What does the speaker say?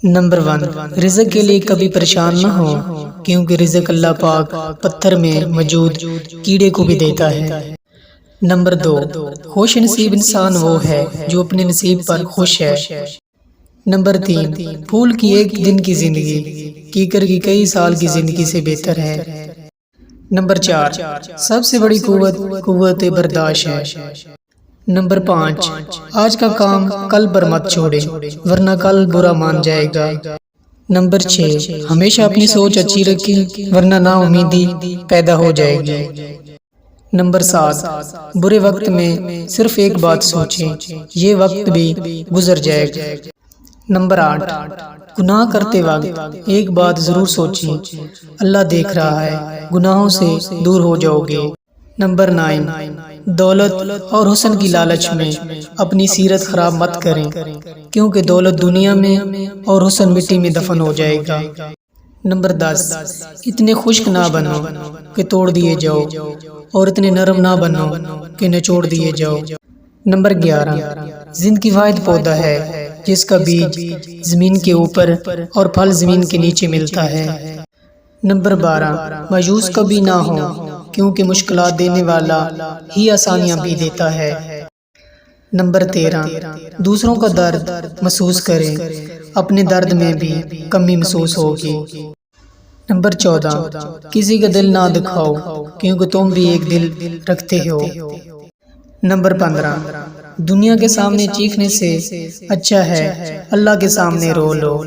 Number 1، رزق کے لیے کبھی پریشان نہ ہو، کیونکہ رزق اللہ پاک پتھر میں موجود کیڑے کو بھی دیتا ہے۔ نمبر 2، خوش نصیب انسان وہ ہے جو اپنے نصیب پر خوش ہے۔ نمبر 3، پھول کی ایک دن کی زندگی کیکر کی کئی سال کی زندگی سے بہتر ہے۔ نمبر 4، سب سے بڑی قوت برداشت ہے۔ نمبر 5، آج کا کام کل پر مت چھوڑے ورنہ کل برا مان جائے گا۔ نمبر 6، ہمیشہ اپنی سوچ اچھی رکھیں ورنہ نا امیدی پیدا ہو جائے گی۔ نمبر 7، برے وقت میں صرف ایک بات سوچیں، یہ وقت بھی گزر جائے گا۔ نمبر 8، گناہ کرتے وقت ایک بات ضرور سوچیں، اللہ دیکھ رہا ہے، گناہوں سے دور ہو جاؤ گے۔ نمبر 9، دولت اور حسن کی لالچ میں اپنی سیرت خراب مت کریں، کیونکہ دولت دنیا میں اور حسن مٹی میں دفن ہو جائے گا۔ نمبر 10، اتنے خشک نہ بنو کہ توڑ دیے جاؤ، اور اتنے نرم نہ بنو کہ نچوڑ دیے جاؤ۔ نمبر 11، زندگی واحد پودا ہے جس کا بیج زمین کے اوپر اور پھل زمین کے نیچے ملتا ہے۔ نمبر 12، مایوس کبھی نہ ہو، کیونکہ مشکلات دینے والا ہی آسانیاں بھی دیتا ہے۔ نمبر 13، دوسروں کا درد محسوس کریں، اپنے درد میں بھی کمی محسوس ہوگی۔ نمبر 14، کسی کا دل نہ دکھاؤ، کیونکہ تم بھی ایک دل رکھتے ہو۔ نمبر 15، دنیا کے سامنے چیخنے سے اچھا ہے اللہ کے سامنے رو لو۔